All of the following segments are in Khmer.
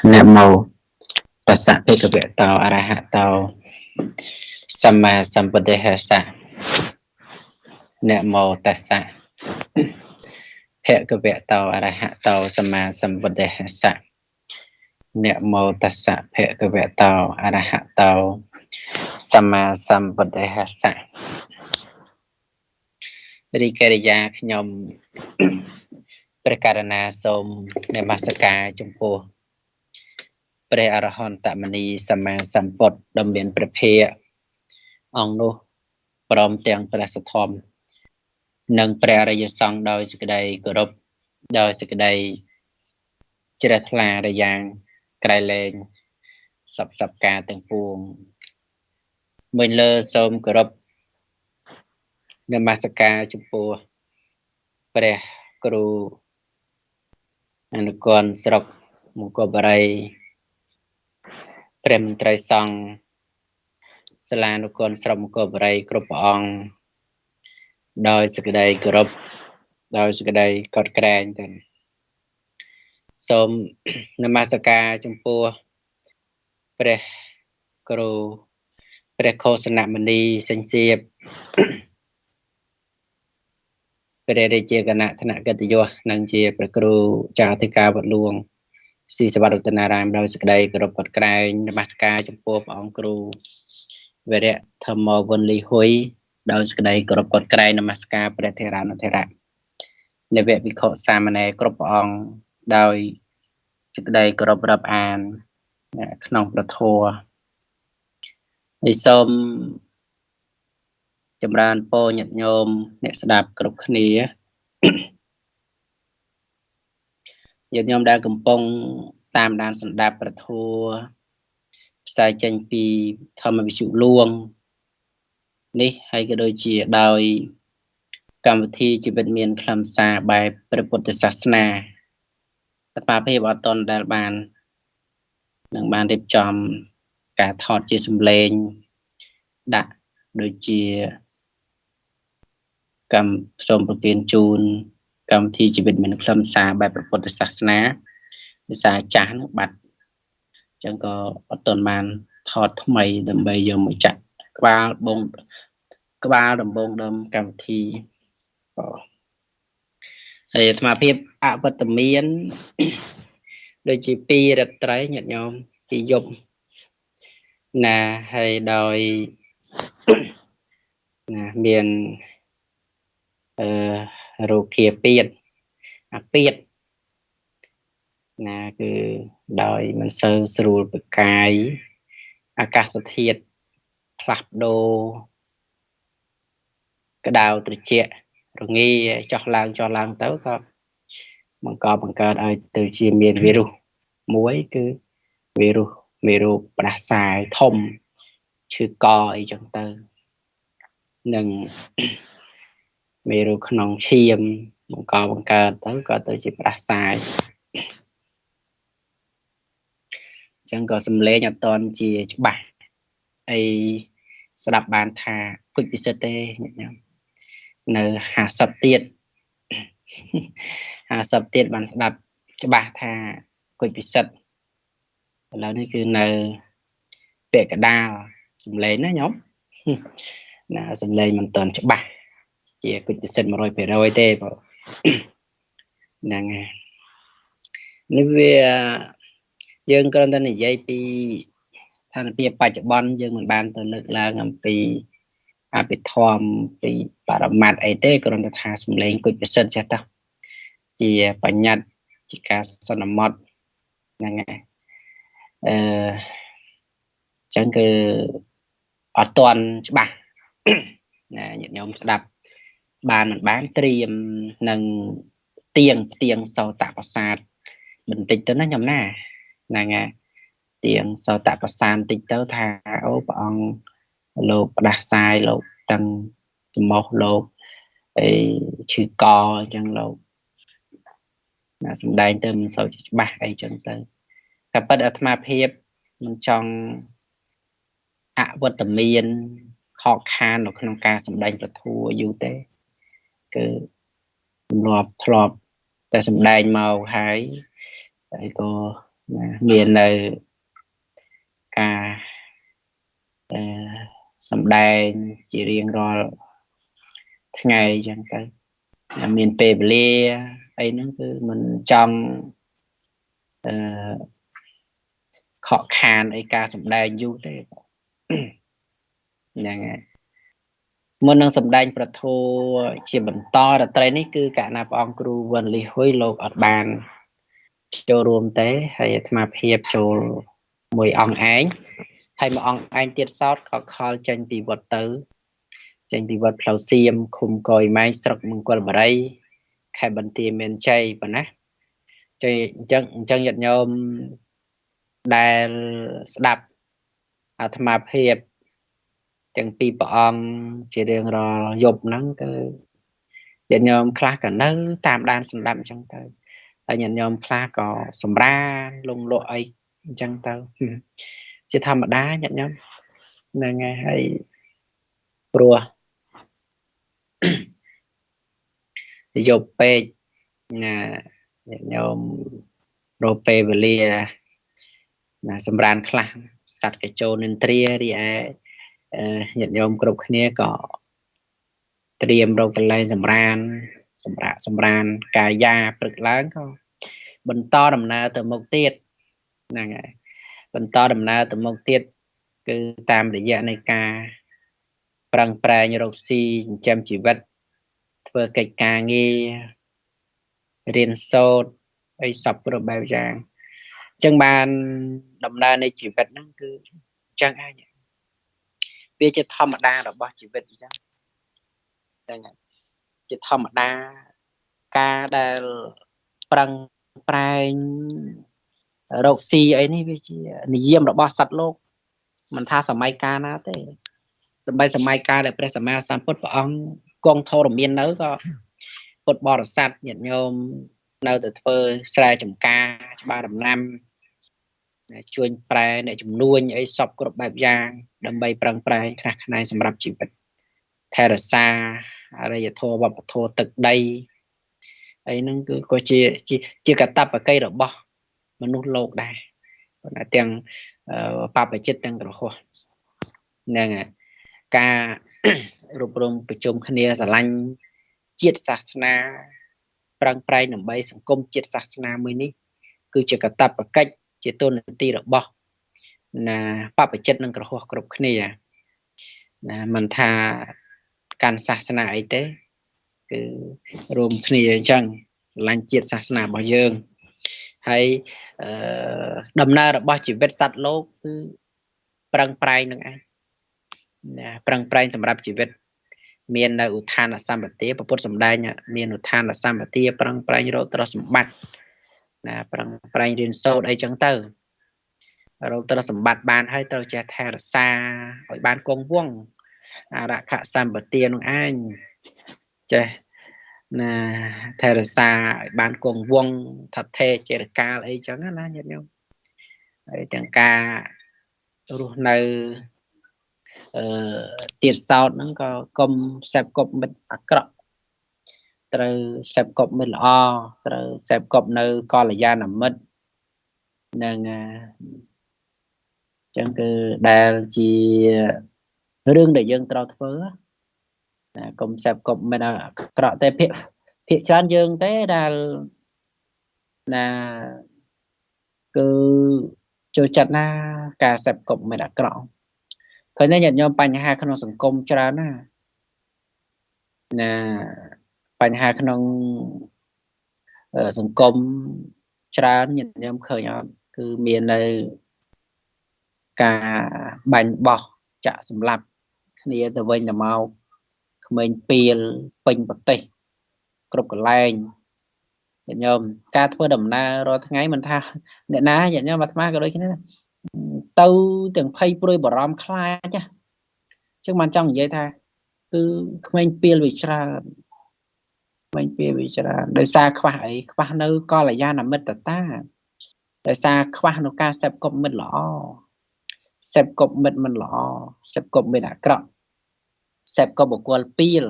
Nam mô Tassa Bhagavato Arahato Samma Sambuddhassa. Nam mô Tassa Bhagavato Arahato Samma Sambuddhassa. Nam mô Tassa Bhagavato Arahato Samma Sambuddhassa. រីករាយខ្ញុំព្រះករណាសូមនមស្ការចំពោះព្រះអរហន្តមនីសម្មាសម្ពុទ្ធដ៏មានព្រះភ័ក្ត្រអង្គនោះព្រមទាំងព្រះសទ្ធំនិងព្រះអរិយសង្ឃដោយសេចក្តីគោរពដោយសេចក្តីជ្រះថ្លាដែលយ៉ាងក្រៃលែងសពការទាំងពួងមួយលើសូមគោរពនមស្ការចំពោះព្រះគ្រូអនុគន្ធស្រុកមង្គលបុរីព្រះមន្ត្រីសង្ឃសាលាអនុគន្ធស្រុកមង្គលបុរីគ្រប់ព្រះអង្គដោយសេចក្តីគោរពដោយសេចក្តីកោតក្រែងទាំងសូមនមស្ការចំពោះព្រះគ្រូព្រះខោសនមនីសេងសៀបព្រះរាជាគណៈថ្នាក់កិត្តិយសនិងជាព្រះគ្រូចាអធិការវត្តលួងស៊ីសវត្តរតនារាមដោយសេចក្តីគោរពកោតក្រែងនមស្ការចំពោះព្រះអង្គគ្រូវរៈធម្មវុនលីហ៊ុយដោយសេចក្តីគោរពកោតក្រែងនមស្ការព្រះថេរានុថេរៈនៃវគ្គវិខសាមណេរគ្រប់ព្រះអង្គដោយសេចក្តីគោរពរាប់អានក្នុងព្រះធម៌ហើយសូមចម្រើនពរញាតិញោមអ្នកស្ដាប់គ្រប់គ្នាញាតិញោមដែលកំពុងតាមដានស្ដាប់ព្រះធម៌ផ្សាយចេញពីធម្មវិទ្យុលួងនេះហើយក៏ដូចជាដោយកម្មវិធីជីវិតមានខ្លឹមសារបែបព្រះពុទ្ធសាសនាតបភាពអត់តន់ដែលបានរៀបចំការថតជាសំឡេងដាក់ដូចជាកម្មសូមប្រទានជូនកម្មវិធីជីវិតមានខ្លឹមសារបែបព្រះពុទ្ធសាសនាភាសាចាស់នោះបាត់អញ្ចឹងក៏អត់ទាន់បានថតថ្មីដើម្បីយកមកចាក់ក្បាលដំបងដើមកម្មវិធីហើយអាត្មាភាពអវត្តមានដូចជា2រាត្រីញាតិញោម2យប់ណាហើយដោយណាមានរោគាពាតអាពាតណាគឺដោយមិនសូវស្រួលប្រកាយអាកាសធាតុផ្លាស់ប្ដូរក្តៅត្រជាក់រងាចុះឡើងទៅក៏បង្កើតឲ្យទៅជាមានវីរុសមួយគឺវីរុសមេរោគផ្ដាសាយធំឈឺកអីចឹងទៅនឹងមេរោគក្នុងឈាមបង្កើតទៅក៏ទៅជាផ្ដាសាយអញ្ចឹងក៏សំឡេងអត់តន់ជាច្បាស់អីស្ដាប់បានថាគុជពិសិដ្ឋទេញាតិញោមនៅ50ទៀតបានស្ដាប់ច្បាស់ថាគុជពិសិដ្ឋឥឡូវនេះគឺនៅពាក្យកដាលសំឡេងណាញោមណាសំឡេងមិនតន់ច្បាស់ជាគុជពិសិដ្ឋ 100% ទេបងហ្នឹងហើយនេះវាយើងគ្រាន់តែនិយាយពីស្ថានភាពបច្ចុប្បន្នយើងមិនបានទៅលើកឡើងអំពីអភិធម្មពីបរមត្ថអីទេគ្រាន់តែថាសំឡេងគុជពិសិដ្ឋចេះតោះជាបញ្ញត្តិជាការសន្មត់ហ្នឹងហើយចឹងគឺអត់ទាន់ច្បាស់ណាញាតិញោមស្ដាប់បានមិនបានត្រៀមនឹងផ្ទៀងសោតប្រសាទបន្តិចទៅណាញោមណាហ្នឹងហើយទៀងសោតប្រសាទបន្តិចទៅថាអូព្រះអង្គលោកផ្ដាសាយលោកទាំងចំោះលោកអីឈឺកអញ្ចឹងលោកណាសំដែងទៅមិនសូវច្បាស់អីចឹងទៅតែប៉ិតអាត្មាភាពមិនចង់អវត្តមានខកខាននៅក្នុងការសម្ដែងព្រះធម៌យូរទេគឺធ្លាប់ តែសម្ដែងមកហើយក៏មាននៅការសម្ដែងជារៀងរាល់ថ្ងៃអញ្ចឹងទៅមានពេលវេលាអីហ្នឹងគឺមិនចង់ខកខានអីការសម្ដែងយូរទេហ្នឹងហើយមុននឹងសម្ដែងប្រធោជាបន្តរាត្រីនេះគឺកណាព្រះអង្គគ្រូវណ្ណលីហ៊ុយលោកអត់បានចូលរួមទេហើយអាត្មាភាពចូលមួយអង្គឯងហើយមួយអង្គឯងទៀតសោតក៏ខលចេញពីវត្តទៅចេញពីវត្តផ្លូវសៀមឃុំកយម៉ៃស្រុកមង្គលបុរីខេត្តបន្ទាយមានជ័យប៉ុណ្ណាចុយអញ្ចឹងញាតិញោមដែលស្ដាប់អាត្មាភាពទាំងពីរព្រះអង្គជារៀងរាល់យប់ហ្នឹងគឺញាតិញោមខ្លះក៏នៅតាមដានសម្ដាប់អញ្ចឹងទៅហើយញាតិញោមខ្លះក៏សម្រានលងលក់អីអញ្ចឹងទៅជាធម្មតាញាតិញោមហ្នឹងហើយព្រោះយប់ពេកណាញាតិញោមរកពេលវេលាណាសម្រានខ្លះសត្វកញ្ចូលនិន្ទ្រារីឯញាតិញោមគ្រប់គ្នាក៏ត្រៀមរកកន្លែងសម្រានសម្រានកាយាព្រឹកឡើងក៏បន្តដំណើរទៅមុខទៀតហ្នឹងហើយបន្តដំណើរទៅមុខទៀតគឺតាមរយៈនៃការប្រឹងប្រែងរកស៊ីចិញ្ចឹមជីវិតធ្វើកិច្ចការងាររៀនសូត្រអីសពគ្រប់បែបយ៉ាងអញ្ចឹងបានដំណើរនៃជីវិតហ្នឹងគឺអញ្ចឹងឯងវាជាធម្មតារបស់ជីវិតអញ្ចឹងហ្នឹងហើយជាធម្មតាការដែលប្រឹងប្រែងរកស៊ីអីនេះវាជានិយមរបស់សត្វលោកមិនថាសម័យកាលណាទេដើម្បីសម័យកាលដែលព្រះសម្មាសម្ពុទ្ធព្រះអង្គគង់ធរមាននៅក៏ពុទ្ធបរិស័ទញាតិញោមនៅតែធ្វើស្រែចម្ការច្បារដំណាំជួញប្រែអ្នកជំនួញអីសពគ្រប់បែបយ៉ាងដើម្បីប្រឹងប្រែងខ្លះខ្នែសម្រាប់ជីវិតថែរក្សាអរិយធម៌វប្បធម៌ទឹកដីអីហ្នឹងគឺក៏ជាកាតព្វកិច្ចរបស់មនុស្សលោកដែរប៉ុន្តែទាំងបព្វជិតទាំងក្រហមហ្នឹងហើយការរួបរวมប្រជុំគ្នាស្រឡាញ់ជាតិសាសនាប្រឹងប្រែងដើម្បីសង្គមជាតិសាសនាមួយនេះគឺជាកាតព្វកិច្ចជាទូនាទីរបស់ណាបព្វជិតនិងក្រហមគ្រប់គ្នាណាមិនថាកាន់សាសនាអីទេគឺរួមគ្នាអញ្ចឹងស្រឡាញ់ជាតិសាសនារបស់យើងហើយដំណើររបស់ជីវិតសត្វលោកគឺប្រឹងប្រែងនឹងឯងណាប្រឹងប្រែងសម្រាប់ជីវិតមាននៅឧទ្ធានសម្បទាពុទ្ធសម្ដែងមានឧទ្ធានសម្បទាប្រឹងប្រែងរកទ្រព្យសម្បត្តិណាប្រឹងប្រែងរៀនសូត្រអីចឹងទៅរកទ្រព្យសម្បត្តិបានហើយត្រូវចេះថែរក្សាឲ្យបានគង់វង្សអរខសម្បទានោះឯងចេះណាថែរក្សាឲ្យបានគង់វង្សថថេចេរកាលអីចឹងណាញាតិញោមហើយទាំងការរស់នៅទៀតសោតហ្នឹងក៏កុំសេពគប់មិត្តអាក្រក់ត្រូវសេពគប់មិត្តល្អត្រូវសេពគប់នៅកល្យាណមិត្តនឹងចឹងគឺដែលជារឿងដែលយើងត្រូវធ្វើណាកុំសេពគប់មិត្តអាក្រក់តែភាគច្រើនយើងទេដែលណាគឺចូលចិត្តណាការសេពគប់មិត្តអាក្រក់ឃើញទេញាតិញោមបញ្ហាក្នុងសង្គមច្រើនណាបញ្ហាក្នុងសង្គមច្រើនញាតិញោមឃើញអត់គឺមាននៅការបាញ់បោះចាក់សម្លាប់គ្នាទៅវិញទៅមកក្មេងពីលពេញប្រទេសគ្រប់កន្លែងញាតិញោមការធ្វើដំណើររាល់ថ្ងៃមិនថាអ្នកណាញាតិញោមអាត្មាក៏ដូចគ្នាទៅទាំងភ័យព្រួយបារម្ភខ្លាចអញ្ចឹងបានចង់និយាយថាគឺក្មេងពីលវាច្រើនក្មេងពីលវាច្រើនដោយសារខ្វះអីខ្វះនៅកល្យាណមិត្តតាដោយសារខ្វះនៅការសេពគប់មិត្តល្អសេពគប់មិត្តមិនល្អសេពគប់មិត្តអាក្រក់សេពគប់បុគ្គលពីល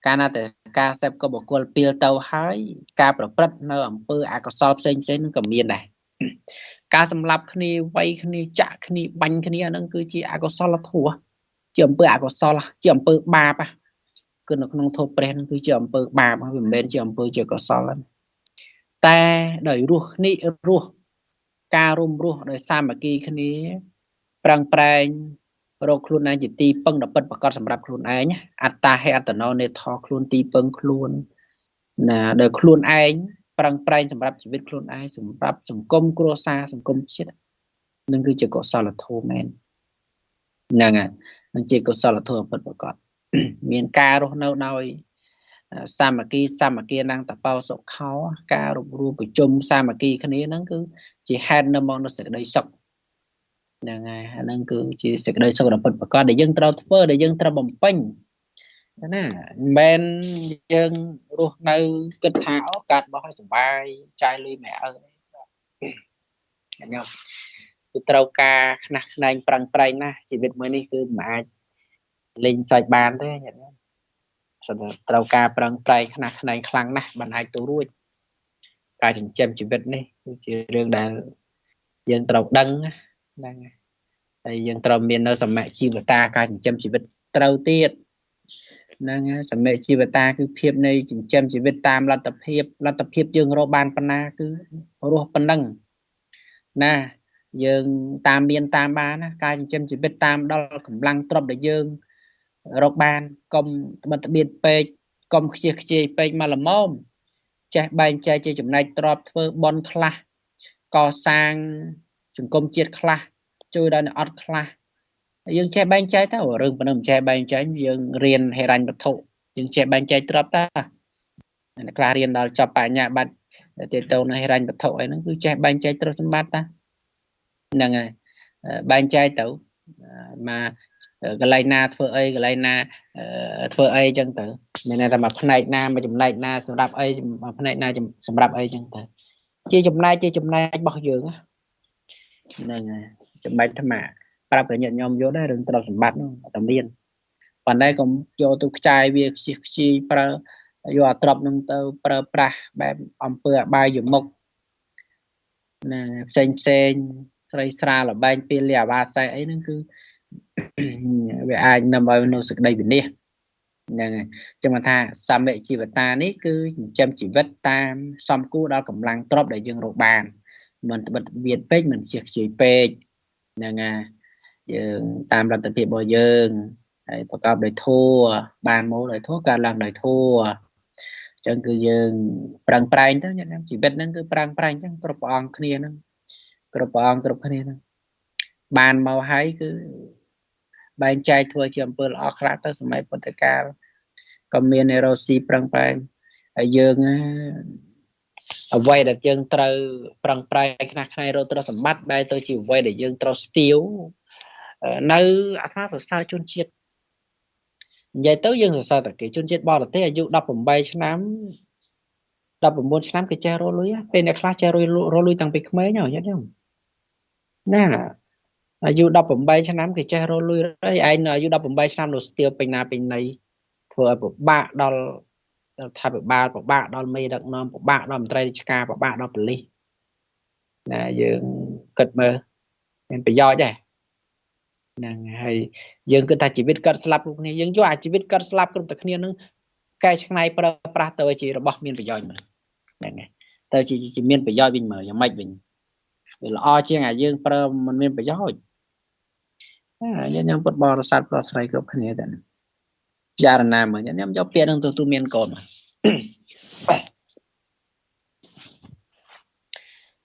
កាលណាតែ ការសេពក៏បកគលពីលទៅហើយការប្រព្រឹត្តនៅអំពើអកុសលផ្សេងនឹងក៏មានដែរការសម្លាប់គ្នាវាយគ្នាចាក់គ្នាបាញ់គ្នាហ្នឹងគឺជាអកុសលធម៌ជាអំពើអកុសលជាអំពើបាបគឺនៅក្នុងធម៌ព្រះហ្នឹងគឺជាអំពើបាបមិនមែនជាអំពើជាកុសលតែដោយរស់គ្នារស់ការរួមរស់ដោយសាមគ្គីគ្នាប្រឹងប្រែងរកខ្លួនឯងជាទីពឹងដ៏ពិតប្រាកដសម្រាប់ខ្លួនឯងអត្តាហេអត្តនោនេថខ្លួនទីពឹងខ្លួនណាដោយខ្លួនឯងប្រឹងប្រែងសម្រាប់ជីវិតខ្លួនឯងសម្រាប់សង្គមគ្រួសារសង្គមជាតិនឹងគឺជាកុសលធម៌មែនហ្នឹងហើយនឹងជាកុសលធម៌ពិតប្រាកដមានការរស់នៅដោយសាមគ្គីណាំងតបោសុខោការរួបរวมប្រជុំសាមគ្គីគ្នាហ្នឹងគឺជាហេតុនៅមកនៅសេចក្តីសុខហ្នឹងហើយហ្នឹងគឺជាសេចក្តីសុខដ៏ពិតប្រាកដដែលយើងត្រូវធ្វើដែលយើងត្រូវបំពេញណាមិនមែនយើងរស់នៅគិតថាអូកាត់បោះឲ្យសុបាយចាយលុយម៉ែឪញ៉ាំគឺត្រូវការខ្នះខ្នែងប្រឹងប្រែងណាស់ជីវិតមួយនេះគឺមិនអាចលេងសាច់បានទេញ៉ាំត្រូវការប្រឹងប្រែងខ្នះខ្នែងខ្លាំងណាស់បានអាចទៅរួចការចិញ្ចឹមជីវិតនេះគឺជារឿងដែលយើងត្រូវដឹងហ្នឹងហើយយើងត្រូវមាននៅសមៈជីវតាការចិញ្ចឹមជីវិតត្រូវទៀតហ្នឹងហើយសមៈជីវតាគឺភាពនៃចិញ្ចឹមជីវិតតាមលទ្ធភាពយើងរកបានប៉ុណ្ណាគឺរស់ប៉ុណ្ណឹងណាយើងតាមមានតាមបានណាការចិញ្ចឹមជីវិតតាមដល់កម្លាំងទ្រព្យដែលយើងរកបានកុំត្បិតត្បៀតពេកកុំខ្ជិះខ្ជាយពេកមកល្មមចេះបែងចែកជាចំណែកទ្រព្យធ្វើបន់ខ្លះកសាងសង្គមជាតិខ្លះជួយដល់អ្នកអត់ខ្លះយើងចេះបែងចែកទៅរឿងប៉ុណ្ណឹងមិនចេះបែងចែកយើងរៀនហិរញ្ញវត្ថុយើងចេះបែងចែកទ្រព្យតាអ្នកខ្លះរៀនដល់ចប់បញ្ញាបត្រទៅទៅនៅហិរញ្ញវត្ថុអីហ្នឹងគឺចេះបែងចែកទ្រព្យសម្បត្តិតាហ្នឹងហើយបែងចែកទៅមកកន្លែងណាធ្វើអីកន្លែងណាធ្វើអីចឹងទៅមានតែមួយផ្នែកណាមួយចំណែកណាសម្រាប់អីមួយផ្នែកណាសម្រាប់អីចឹងទៅជាចំណែករបស់យើងហ្នឹងហើយចំណែកអាត្មាប្រាប់ឲ្យញាតិញោមយល់ដែររឿងទ្រព្យសម្បត្តិនោះតែមានប៉ុន្តែកុំយកទៅខ្ចាយវាខ្ជិះខ្ជីប្រើយកអាទ្រព្យនឹងទៅប្រើប្រាស់បែបអំពើអបាយមុខណាផ្សេងស្រីស្រាលបែងពេលលាអាវាស័យអីហ្នឹងគឺវាអាចនាំឲ្យនៅសេចក្តីវិនាសហ្នឹងហើយចឹងមកថាសមៈជីវតានេះគឺចិញ្ចឹមជីវិតតាមសំគួរដល់កម្លាំងទ្រព្យដែលយើងរកបានមិនត្បិតត្បៀតពេកមិនជិះខ្ជាយពេកហ្នឹងហើយយើងតាមលទ្ធភាពរបស់យើងហើយប្រកបដោយធម៌បានមកដោយធម៌កើតឡើងដោយធម៌អញ្ចឹងគឺយើងប្រឹងប្រែងទៅញាតិញោមជីវិតហ្នឹងគឺប្រឹងប្រែងអញ្ចឹងគ្រប់ព្រះអង្គគ្នាហ្នឹងគ្រប់ព្រះអង្គគ្រប់គ្នាហ្នឹងបានមកហើយគឺបែងចែកធ្វើជាអំពើល្អខ្លះទៅសម័យពុទ្ធកាលក៏មានអេរ៉ូស៊ីប្រឹងប្រែងហើយយើងអ្វីដែលយើងត្រូវប្រឹងប្រែងខ្នះខ្នែងរកទ្រព្យសម្បត្តិដែលទៅជាអ្វីដែលយើងត្រូវស្ទាវនៅអាត្មាសរសើរជនជាតិនិយាយទៅយើងសរសើរតែគេជនជាតិបរទេសអាយុ18ឆ្នាំ19ឆ្នាំគេចេះរលុយពេលអ្នកខ្លះចេះរលុយតាំងពីក្មេងហ៎យល់ណាអាយុ18ឆ្នាំគេចេះរលុយហើយឯងនៅអាយុ18ឆ្នាំនៅស្ទាវពេញណាពេញណីធ្វើឲ្យពិបាកដល់ថាពិបាកដល់មេដឹកនាំពិបាកដល់មន្ត្រីរាជការពិបាកដល់ប៉ូលីសណាយើងគិតមើលមានប្រយោជន៍ដែរហ្នឹងហើយយើងគិតថាជីវិតកើតស្លាប់គ្រប់គ្នាយើងយកអាជីវិតកើតស្លាប់គ្រប់តែគ្នានឹងកែច្នៃប្រើប្រាស់ទៅជារបស់មានប្រយោជន៍មើលហ្នឹងហើយទៅជាមានប្រយោជន៍វិញមើលយ៉ាងម៉េចវិញវាល្អជាងអាយើងប្រើមិនមានប្រយោជន៍ខ្ញុំពុតបរិស័ទប្រុសស្រីគ្រប់គ្នាតែពិចារណាមើលខ្ញុំយកពាក្យនឹងទៅមានកូន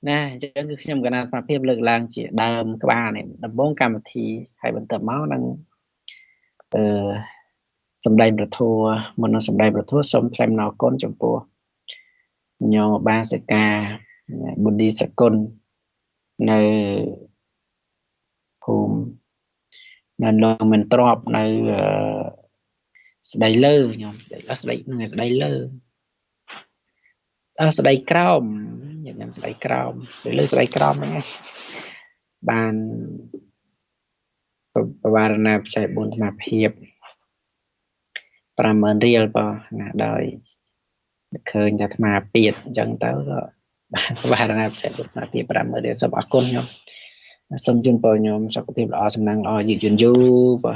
ណាអញ្ចឹងគឺខ្ញុំកណាត់ប្រាប់ភាពលើកឡើងជាដើមក្បាលនេះដំបូងកម្មវិធីហើយបន្តមកនឹងសម្ដែងប្រធัวមុននឹងសម្ដែងប្រធัวសូមថ្លែងអំណរគុណចំពោះញោមបាសិកាបុឌ្ឍសគុណនៅភូមិនៅលងមិនទ្របនៅស្ដីលើខ្ញុំស្ដីនឹងស្ដីលើស្ដីក្រោមខ្ញុំស្ដីក្រោមលើស្ដីក្រោមហ្នឹងបានបវារណាបច្ច័យ4អាត្មាភាព 50000 រៀលបងណាដោយឃើញថាអាត្មាពាតអញ្ចឹងទៅក៏បានណាផ្សេងអាត្មាពាត 50000 រៀលសូមអរគុណខ្ញុំសូមជូនពរខ្ញុំសុខភាពល្អសំណាងល្អយឺតយូរបា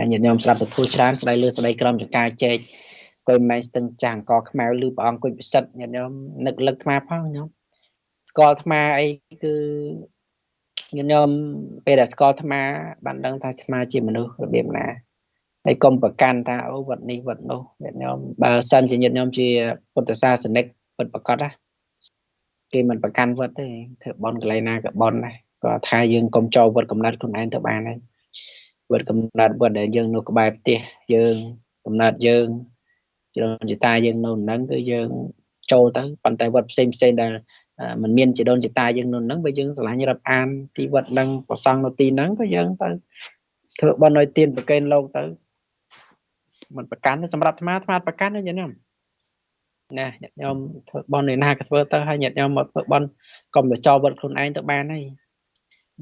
ទញាតិញោមស្ដាប់ទៅធូរច្រើនស្ដីលើស្ដីក្រមចង្ការជែកគួយមិនស្ទឹងចាំងកខ្មៅឬព្រះអង្គគួយពិសិដ្ឋញាតិញោមនឹកលឹកអាត្មាផងញោមស្គាល់អាត្មាអីគឺញាតិញោមពេលដែលស្គាល់អាត្មាបានដឹងថាអាត្មាជាមនុស្សរបៀបណាហើយកុំប្រកាន់ថាអូវត្តនេះវត្តនោះញាតិញោមបើសិនជាញាតិញោមជាពុទ្ធសាសនិកពិតប្រាកដណាគេមិនប្រកាន់វត្តទេធ្វើបន់កន្លែងណាក៏បន់ដែរក៏ថាយើងកុំចូលវត្តកំណត់ខ្លួនឯងទៅបានហើយវត្តកំណត់វត្តដែលយើងនៅក្បែរផ្ទះយើងកំណត់យើងជ្រុងជាតាយើងនៅនឹងគឺយើងចូលទៅប៉ុន្តែវត្តផ្សេងដែលมันមានជីដូនជីតាយើងនៅនឹងបើយើងឆ្លាញ់រាប់អានទីវត្តនឹងប្រសង់នៅទីហ្នឹងក៏យើងទៅធ្វើបន់ឲ្យទានប្រកេនលោកទៅមិនប្រកាន់សម្រាប់អាត្មាប្រកាន់ទេញាតិញោមណាញាតិញោមធ្វើបន់ឯណាក៏ធ្វើទៅហើយញាតិញោមមកធ្វើបន់កុំទៅចោលវត្តខ្លួនឯងទៅបានហើយ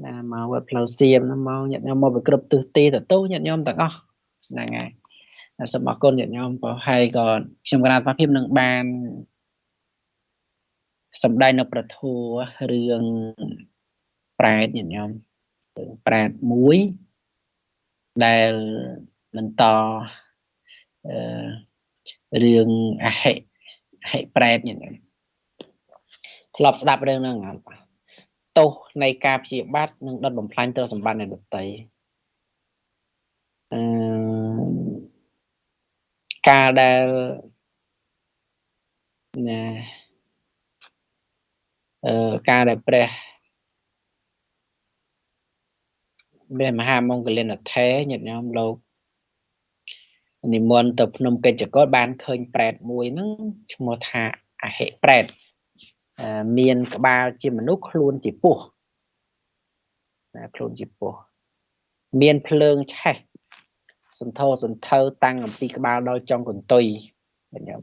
ណាមកវត្តផ្លូវសៀមណាមកញាតិញោមមកពីគ្រប់ទិសទីទៅញាតិញោមទាំងអស់ហ្នឹងហើយសូមអរគុណញាតិញោមប្រហែលក៏ខ្ញុំកណាត់ភាពនឹងបានសម្ដែងនៅប្រធัวរឿងប្រែតញាតិញោមរឿងប្រែតមួយដែលបន្តរឿងអហិប្រែតញាតិញោមធ្លាប់ស្ដាប់រឿងហ្នឹងអត់ទោសនៃការព្យាបាទនិងដុតបំផ្លាញទ្រព្យសម្បត្តិនៃដទៃការដែលណាការដែលព្រះមហាមង្គលានថេរញាតិញោមលោកនិមន្តទៅភ្នំកិច្ចកលបានឃើញប្រែតមួយហ្នឹងឈ្មោះថាអហិប្រែតមានក្បាលជាមនុស្សខ្លួនជាពស់ណាខ្លួនជាពស់មានភ្លើងឆេះសន្ធោសន្ធៅតាំងអំពីក្បាលដល់ចុងកន្ទុយញាតិញោម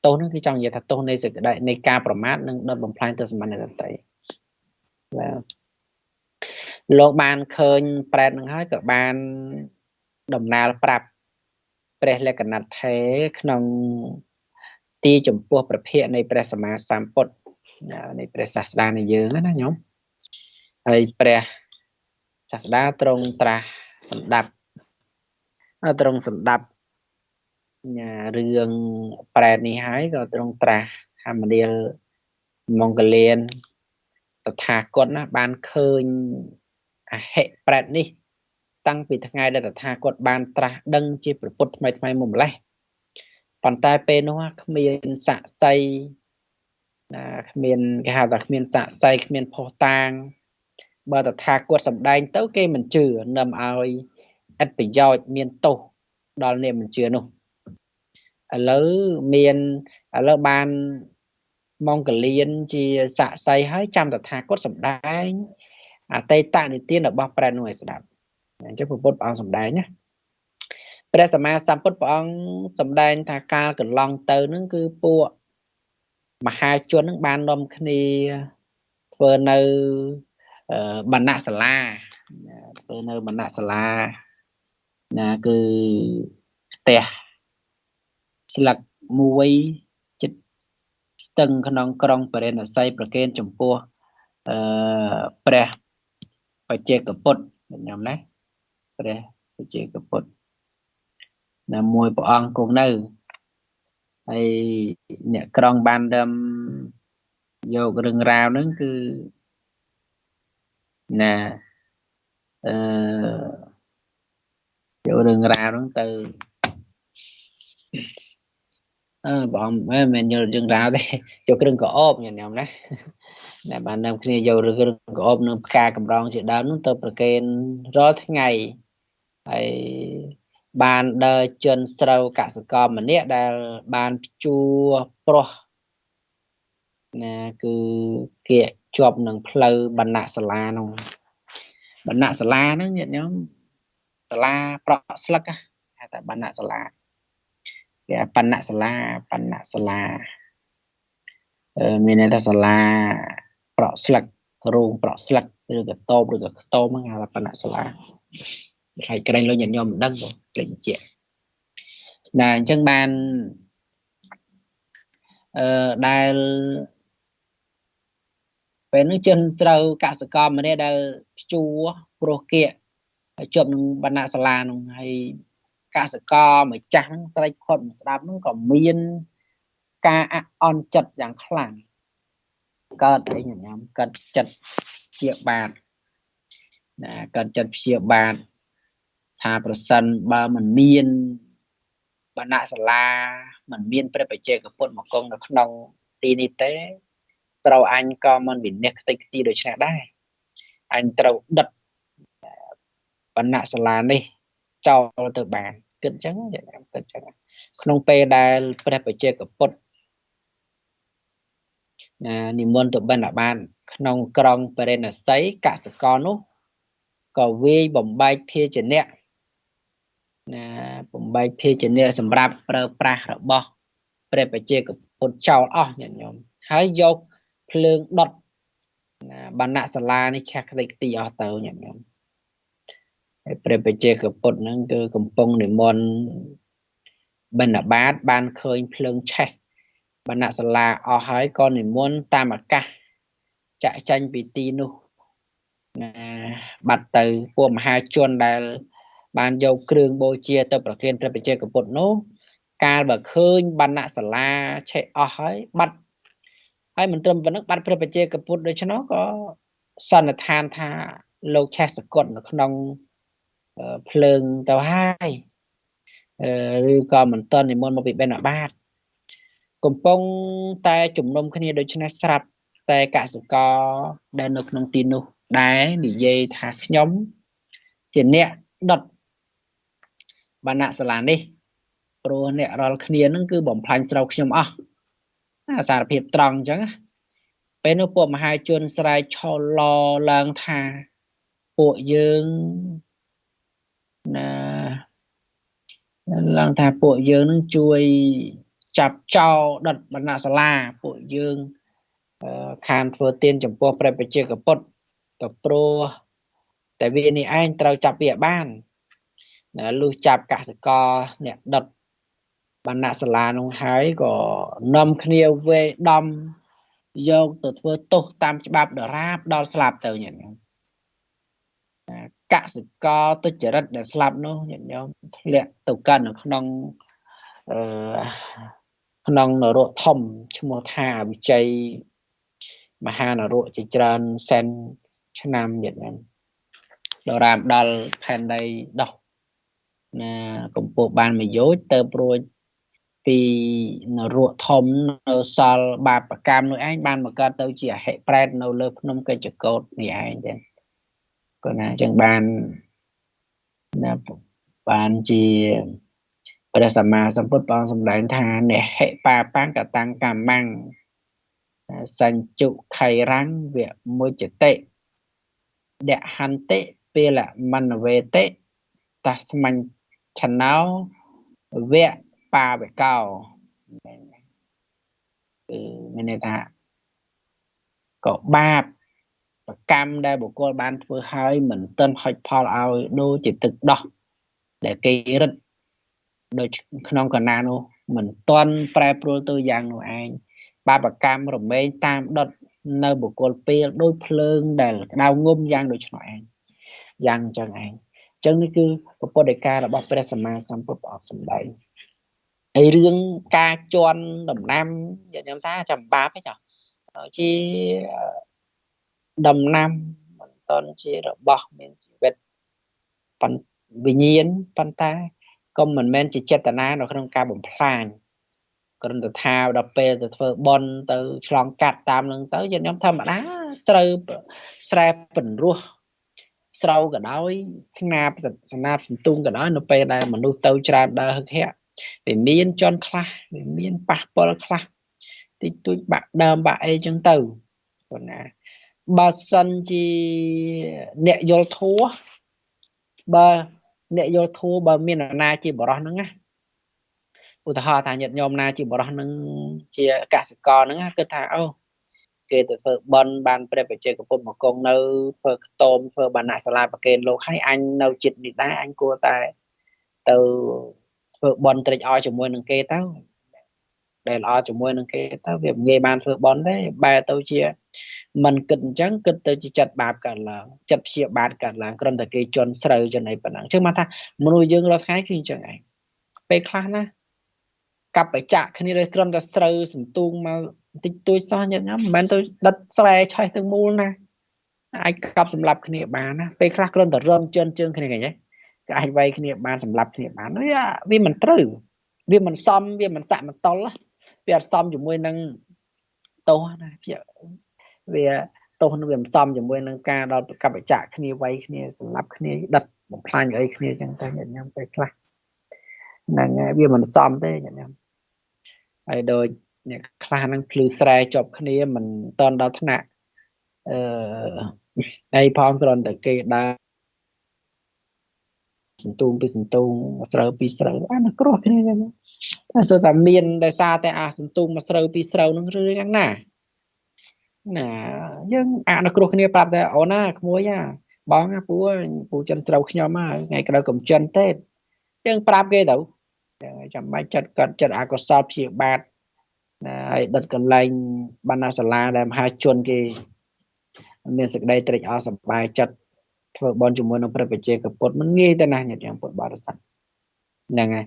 ទោសហ្នឹងគឺចង់និយាយថាទោសនៃសេចក្តីនៃការប្រមាថនិងដុតបំផ្លាញទ្រព្យសម្បត្តិនៃដទៃបាទលោកបានឃើញប្រែតនឹងហើយក៏បានដំណើរប្រាប់ព្រះលក្ខណថេរក្នុងទីចំពោះព្រះភ័ក្ត្រនៃព្រះសម្មាសម្ពុទ្ធនៃព្រះសាស្តានៃយើងណាញោមហើយព្រះសាស្តាទ្រង់ត្រាស់សម្ដាប់រឿងប្រែតនេះហើយក៏ទ្រង់ត្រាស់ថាមនាលមង្គលានតថាគតណាបានឃើញអហិប្រែតនេះតាំងពីថ្ងៃដែលតថាគតបានត្រាស់ដឹងជាព្រះពុទ្ធថ្មីមកម្លេះប៉ុន្តែពេលនោះគ្មានស័ក្តិសិទ្ធិណាគ្មានគេហៅថាគ្មានស័ក្តិសិទ្ធិគ្មានផុសតាងបើតថាគតសម្ដែងទៅគេមិនជឿនាំឲ្យឥតប្រយោជន៍មានទោសដល់អ្នកមិនជឿនោះឥឡូវបានមង្គលានជាស័ក្តិសិទ្ធិហើយចាំតថាគតសម្ដែងអតីតនិទានរបស់ប្រែតនោះឲ្យស្ដាប់អញ្ចឹងព្រះពុទ្ធព្រះអង្គសម្ដែងណាព្រះសម្មាសម្ពុទ្ធព្រះអង្គសម្ដែងថាកាលកន្លងទៅនឹងគឺពួកមហាជននឹងបាននាំគ្នាធ្វើនៅបណ្ណសាលាណាគឺផ្ទះស្លឹកមួយចិត្តស្ទឹងក្នុងក្រុងបរិណស័យប្រគេនចំពោះព្រះបច្ចេកពុទ្ធខ្ញុំណាព្រះបច្ចេកពុទ្ធណាមួយព្រះអង្គគង់នៅហើយអ្នកក្រុងបានដើមយករឿងរ៉ាវហ្នឹងគឺណាយករឿងរ៉ាវហ្នឹងទៅបងមិនយករឿងរ៉ាវទេយកគ្រឿងកអបញ៉ាំណាដែលបាននាំគ្នាយករឿងកអបនឹងផ្កាកម្រងជាដើមនោះទៅប្រគេនរាល់ថ្ងៃហើយបានដើរជន់ស្រូវកសិករម្នាក់ដែលបានជួប្រុសណាគឺគេជាប់នឹងផ្លូវបណ្ណសាលានោះបណ្ណសាលាហ្នឹងញាតិញោមសាលាប្រក់ស្លឹកហៅថាបណ្ណសាលាគេបណ្ណសាលាមានន័យថាសាលាប្រក់ស្លឹករោងប្រក់ស្លឹកឬក៏តបឬក៏ខ្ទមហ្នឹងហៅថាបណ្ណសាលាហើយក្រែងលោកញាតិញោមមិនដឹងទេលេចជា Nè chân ban đài về nước chân sâu cả sự con mà đây đài chua pro kia chụp bạn nạ sala hay cả sự con mà trắng say khuẩn đáp nó còn miên ca on chật dạng khẳng cơn đấy nhỉ em cơn chật triệu bạc nè cơn chật triệu bạc thà percent ba mình miên bạn nạ sala mình miên phải phải chơi cái quân một con nó không tin y tế trâu anh có mình bị nét tích ti đổi trả đai anh trâu đật bạn nạ sala đi cho từ bàn kinh trắng vậy em kinh trắng không pe đai phải phải chơi cái quânนิมนต์ទៅបិណ្ឌបាតក្នុងក្រុងបរិណស័យកសិករនោះក៏វាយបំបែកភាជនៈណាបំបែកភាជនៈសម្រាប់ប្រើប្រាស់របស់ព្រះបជាកពុទ្ធចោលអស់ញាតិញោមហើយយកភ្លើងដុតណាបណ្ណសាលានេះឆាក់ខ្ទេចខ្ទីអស់ទៅញាតិញោមហើយព្រះបជាកពុទ្ធហ្នឹងគឺកំពុងនិមន្តបិណ្ឌបាតបានឃើញភ្លើងឆេះបណ្ណសាលាអស់ហើយក៏និមន្តតាមអាកាសចាក់ចាញ់ពីទីនោះណាបាត់ទៅពួកមហាជនដែលបានយកគ្រឿងបូជាទៅប្រគេនព្រះបជាកពុទ្ធនោះកាលបើឃើញបណ្ណសាលាឆេះអស់ហើយបាត់ហើយមិនត្រឹមប៉ុណ្ណឹងបាត់ព្រះបជាកពុទ្ធដូច្នោះក៏សន្និដ្ឋានថាលោកឆេះសកុតនៅក្នុងភ្លើងទៅហើយឬក៏មិនតន់និមន្តមកពីបិណ្ឌបាតកំពុងតែជំនុំគ្នាដូច្នេះស្រាប់តែកសិករដែលនៅក្នុងទីនោះដែរនិយាយថាខ្ញុំជាអ្នកដុតបណ្ណសាលានេះព្រោះអ្នករាល់គ្នានឹងគឺបំផ្លាញស្រុកខ្ញុំអស់សារភាពត្រង់អញ្ចឹងពេលនោះពួកមហាជនស្រែកឆោឡឡើងថាពួកយើងណាឡើងថាពួកយើងនឹងជួយចាប់ចោលដុតបណ្ណសាលាពួកយើងខានធ្វើទានចំពោះព្រះបជាកពុទ្ធក៏ព្រោះតែវានេះឯងត្រូវចាប់វាបានលុះចាប់កសិករអ្នកដុតបណ្ណសាលានោះហើយក៏នាំគ្នាវេដំយកទៅធ្វើទោសតាមច្បាប់ដរាបដល់ស្លាប់ទៅញាតិញោមកសិករទុច្ចរិតដែលស្លាប់នោះញាតិញោមធ្លាក់ទៅកាន់នៅក្នុងនរកធំឈ្មោះថាវិជ័យមហានរកជាច្រើនសែនឆ្នាំញាតិញោមដរាបដល់ផែនដីដោះណាកម្ពុជាបានមួយយោជទៅព្រួយពីនរកធំនៅសល់បាបកម្មនោះឯងបានមកកើតទៅជាអហិប្រែតនៅលើភ្នំកិច្ចកោតនេះឯងទេក៏ណាចឹងបានជាព្រះសម្មាសម្ពុទ្ធព្រះសម្ដែងថានិហិបាបង្កតាំងកម្មੰសញ្ជុខៃរាំងវមុចតិដហន្តិពេលមនវេតិតស្មិញ្ឆណោវបាវកោគឺមានន័យថាក៏បាបកម្មដែលបុគ្គលបានធ្វើហើយមិនទាន់ហុចផលឲ្យដូចជាទឹកដោះដែលគេរឹតដូចក្នុងកណានោះមិនទាន់ប្រែប្រួលទៅយ៉ាងនោះឯងបាបកម្មរមែងតាមដុតនៅបុគ្គលពេលដូចភ្លើងដែលក្តៅងុំយ៉ាងដូចនោះឯងយ៉ាងចឹងឯងអញ្ចឹងនេះគឺពុទ្ធដីការបស់ព្រះសម្មាសម្ពុទ្ធអត់សម្ដែងហើយរឿងការជន់ដំណាំនិយាយខ្ញុំថាចាំបាបទេចុះជាដំណាំមិនតន់ជារបស់មានជីវិតវិញ្ញាណប៉ុន្តែក៏មិនមែនជាចេតនានៅក្នុងការបំផ្លាញគ្រាន់តែថាដល់ពេលទៅធ្វើបន់ទៅឆ្លងកាត់តាមនឹងទៅយើងខ្ញុំធម្មតាស្រូវស្រែពិនរស់ស្រូវក៏ដោយស្នាបសន្ទុងក៏ដោយនៅពេលដែលមនុស្សទៅច្រើនដើរហឹកហាក់វាមានជន់ខ្លះវាមានប៉ះពាល់ខ្លះតិចតួចបាក់ដើមបាក់អីចឹងទៅប៉ុណ្ណាបើសិនជាអ្នកយល់ធัวបើអ្នកយល់ធัวបើមានអាណាជាបរោះហ្នឹងណាឧទាហរណ៍ថាញាតិញោមណាជាបរោះហ្នឹងជាកសិករហ្នឹងគឺថាអូគេទៅធ្វើបន់បានព្រះបជាកពុទ្ធមកគង់នៅធ្វើខ្ទមធ្វើបណ្ណសាលាប្រគេនលោកឲ្យអញនៅចិត្តនេះដែរអញគួរតែទៅ ធ្វើបន់ត្រេកអរជាមួយនឹងគេទៅដែលល្អជាមួយនឹងគេទៅវាងាយបានធ្វើបន់ទេបែរទៅជាมันគិតអញ្ចឹងគិតទៅជាចិត្តបាបកើតឡើងចិត្តព្យាបាទកើតឡើងគ្រាន់តែគេជន់ស្រូវចំណៃប៉ុណ្ណឹងអញ្ចឹងមកថាមនុស្សយើងរាល់ថ្ងៃគឺអញ្ចឹងឯងពេលខ្លះណាកັບបច្ចៈគ្នាដោយគ្រាន់តែស្រូវសន្ទូងមកបន្តិចតួចសោះញាតិញោមមិនមែនទៅដិតស្រែឆេះទាំងមូលណាអាចកັບសម្លាប់គ្នាបានណាពេលខ្លះគ្រាន់តែរំជើងជើងគ្នាហ្នឹងក៏អាចវាយគ្នាបានសម្លាប់គ្នាបានវាមិនត្រូវវាមិនសមវាមិនស័ក្តិមិនតល់វាអត់សមជាមួយនឹងទោសណាវាទោសនឹងវាមិនសមជាមួយនឹងការដល់កັບបច្ចៈគ្នាវាយគ្នាសម្លាប់គ្នាដិតបំផ្លាញអីគ្នាចឹងតែញាតិញោមពេលខ្លះហ្នឹងវាមិនសមទេញាតិញោមហើយដូចអ្នកខ្លះហ្នឹងភ្លឺស្រែជាប់គ្នាមិនតន់ដល់ថ្នាក់អីផងគ្រាន់តែគេដើរសន្ទូងពីសន្ទូងស្រូវពីស្រូវអានោះគ្រោះគ្នាចឹងតែសូតែមានដោយសារតែអាសន្ទូងមកស្រូវពីស្រូវហ្នឹងឬយ៉ាងណាយើងអានុគ្រោះគ្នាប្រាប់តែអូនណាក្មួយបងពូចិនស្រូវខ្ញុំថ្ងៃក្រោយកំចិនទេយើងប្រាប់គេទៅចាំបាច់ចិត្តកាត់ចិត្តអកុសលព្យាបាទហើយដិតកន្លែងបណ្ណាសាលាដែលមហាជនគេមានសេចក្តីត្រេកអរសប្បាយចិត្តធ្វើបន់ជាមួយនឹងព្រះបជាកពុទ្ធមិនងាយទេណាញាតិញោមពុទ្ធបរិស័ទហ្នឹងហើយ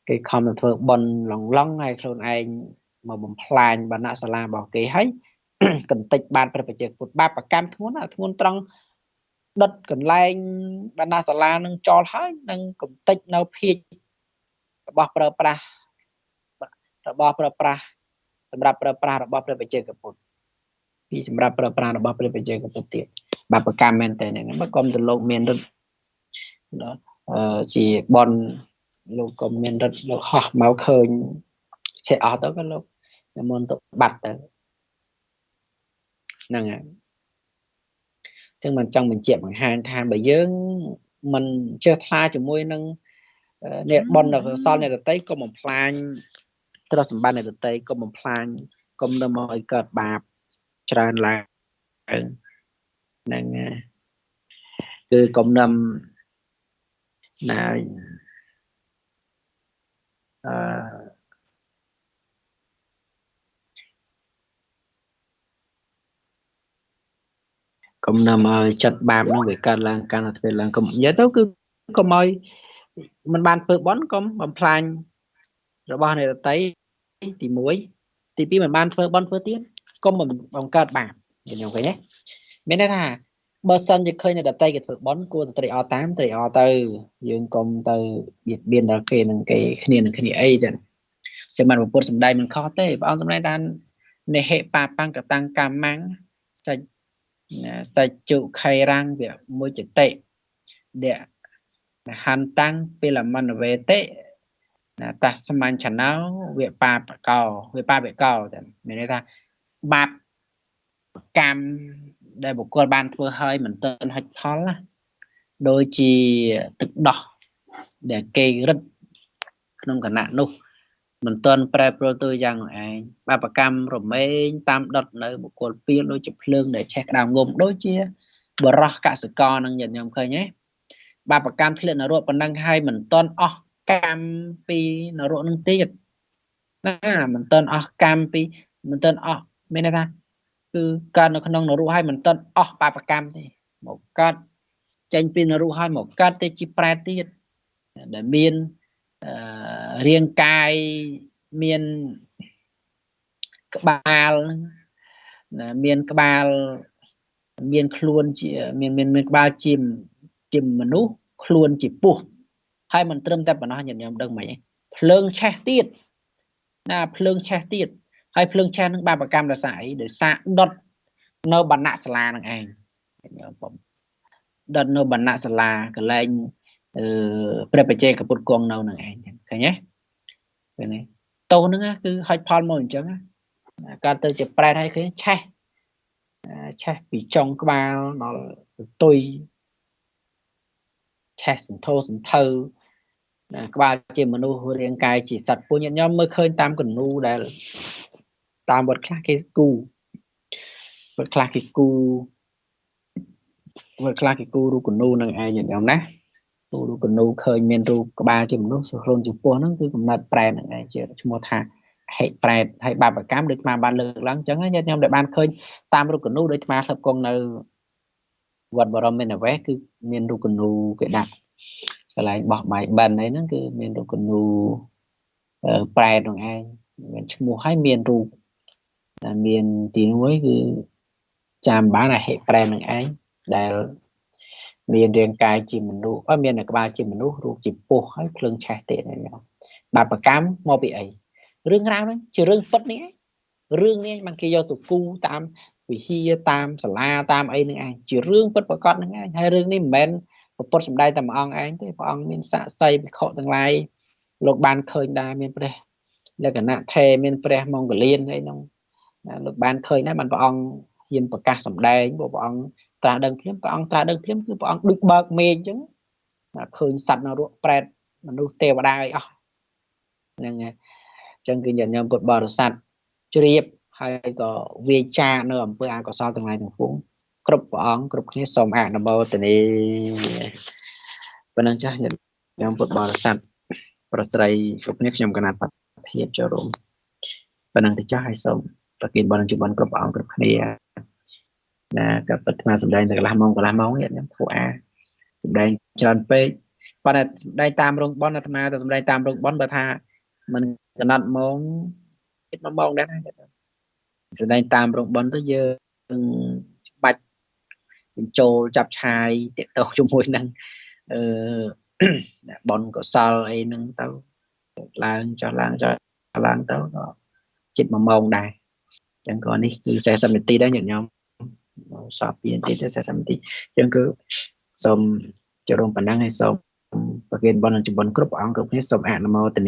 គេខំទៅធ្វើបន់ឡងហើយខ្លួនឯងមកបំផ្លាញបណ្ណាសាលារបស់គេហើយកន្តិចបានព្រះបជាកពុទ្ធបាបកម្មធ្ងន់ត្រង់ដិតកន្លែងបណ្ណាសាលានឹងចោលហើយនឹងកន្តិចនៅភាជរបស់ប្រើប្រាស់សម្រាប់ប្រើប្រាស់របស់ព្រះបជាកពុទ្ធពីសម្រាប់ប្រើប្រាស់របស់ព្រះបជាកពុទ្ធទៀតបាបកម្មមែនតើនេះមកកុំទៅលោកមានរិទ្ធជាបនលោកកុំមានរិទ្ធលោកហោះមកឃើញឆេះអស់ទៅក៏លោកនិមន្តទៅបាត់ទៅហ្នឹងហើយចឹងមិនចង់បញ្ជាក់បង្ហាញថាបើយើងមិនចេះថ្លាជាមួយនឹងអ្នកបនដល់សល់អ្នកដតីកុំបំផ្លាញទ្រព្យសម្បត្តិអ្នកដតីកុំបំផ្លាញកុំទៅមកឲ្យកើតបាបច្រើនឡើងហ្នឹងគឺកុំនាំណាកុំនាំឲ្យចិត្តបាបនោះវាកើតឡើងកាន់តែធ្វើឡើងកុំនិយាយទៅគឺកុំឲ្យមិនបានធ្វើបន់កុំបំផ្លាញរបស់អ្នកដតីទី1ទី2មិនបានធ្វើបន់ធ្វើទៀតកុំបង្កើតបាបខ្ញុំឃើញទេមានន័យថាបើសិនជាឃើញអ្នកដតីគេធ្វើបន់គួរតែត្រេកអរតាមត្រេកអរទៅយើងកុំទៅបៀតបៀនដល់គេនឹងគេគ្នានឹងគ្នាអីទៅចាំបានពុទ្ធសម្ដែងមិនខុសទេព្រះអង្គសម្ដែងថានេហិបាបង្កតាំងកម្មੰសច្ចុខៃរាំងវមុចតិដៈហន្តាំងពេលមនវេតិតាស្មាញ់ឆណោវិបាបកោតែមានន័យថាបាបកម្មដែលបុគ្គលបានធ្វើឲ្យមិនទាន់ហិចផលណាដូចជាទឹកដោះដែលគេរឹតក្នុងគណៈនោះមិនទាន់ប្រែប្រួលទៅយ៉ាងនោះឯងបាបកម្មរមែងតាមដុតនៅបុគ្គលពីលដូចជាភ្លើងដែលឆេះក្តៅងុំដូចជាបរោះកសិករនឹងញាតិញោមឃើញទេបាបកម្មធ្លាក់នរកប៉ុណ្ណឹងហើយមិនទាន់អស់កម្មពីនរកនឹងទៀតណាមិនទាន់អស់កម្មពីមិនទាន់អស់មានន័យថាគឺកើតនៅក្នុងនរកហើយមិនទាន់អស់បាបកម្មទេមកកើតចេញពីនរកហើយមកកើតទៅជាប្រែទៀតដែលមានរាងកាយមានក្បាលមានក្បាលមានខ្លួនជាមានក្បាលជាមនុស្សខ្លួនជាពស់ហើយមិនត្រឹមតែប៉ុណ្ណោះញាតិញោមដឹងមិនទេភ្លើងឆេះទៀតណាភ្លើងឆេះទៀតហើយភ្លើងឆេះនឹងបាបកម្មរសាអីដោយសារដុតនៅបណ្ណៈសាលានឹងឯងដុតនៅបណ្ណៈសាលាកន្លែងព្រះបច្ចេកពុទ្ធគង់នៅនឹងឯងឃើញទេឃើញទេតោហ្នឹងគឺហុចផលមកអញ្ចឹងកើតទៅជាប្រែតហើយឃើញឆេះពីចុងក្បាលដល់ទុយឆេះសន្ធោសន្ធៅក្បាលជាមនុស្សរាងកាយជាសត្វពស់ញាតិញោមមើលឃើញតាមគនូដែលតាមវត្តខ្លះគេគូវត្តខ្លះគេគូរូបគនូនឹងឯងញាតិញោមណា tuรูcân nu khơi miền ru có ba chữ nó rôn chữ po nó cứ cầm nát prai này chữ mua tha hệ prai hệ ba bạc cám được mà ban lực lắm chẳng nhớ nhau để ban khơi tam ru cân nu để mà lập con nơi vật bờ râm bên là vé cứ miền ru cân nu cái đặt lại bỏ bài bàn ấy nó cứ miền ru cân nu prai đồng ai mua hai miền ru miền tiếng mới cứ chạm bá là hệ prai đồng ai để miền riêng cài chỉ mình đủ ở miền này các bạn chỉ mình đủ chỉ buộcให้เครื่องใช้เตะnày bà cám mò bị ấy rương rau đấy chỉ rương phật này rương này bằng kia do tụ cu tam quỷ hi tam sả la tam ấy nữa ai chỉ rương phật bà con nữa ai hai rương này men một phật sầm đai tầm ong ấy thế ong miền xạ xây bị khổ từng lai lục ban khơi đa miền pre là cái nạn thề miền pre mong cái liên ấy nông lục ban khơi này bằng ong hiền bậc ca sầm đai bộ ong ta đừng phím ông ta đừng phím cứ ông được bạc mê chứ khơi sạch nào ruộng pret mình nuôi tê vào đây nên chân cái nhận nhầm bột bò sạch chụp hay có vi cha nữa bữa ăn có sao từng ngày từng phút cướp ông cướp cái sòng ăn nó bao từ này bên anh chắc nhận nhầm bột bò sạch bò sấy cướp nhất nhầm cái nào hiệp cho rồi bên anh thì chắc hay sòng và kiện bọn anh chụp bọn cướp ông cướp này là các vật mà sầm đen là làm mong hiện nhá phụ a sầm đen tròn p bọn này đây tam rong bọn là mà sầm đen tam rong bọn bờ tha mình cần đặt mong ít mong đấy sầm đen tam rong bọn tới giờ bạch trâu chập chài tiện tàu chung môi năng bọn có sao ấy nâng tàu lang cho lang tàu nó chết mong đài chẳng còn đi cứ xe sầm ti đấy nhận nhau sọp biến thì sẽ sắm thì chẳng cứ xong cho rong bản năng hay xong và kiện bọn chụp bọn group ông cũng hết xong ăn nó mau tình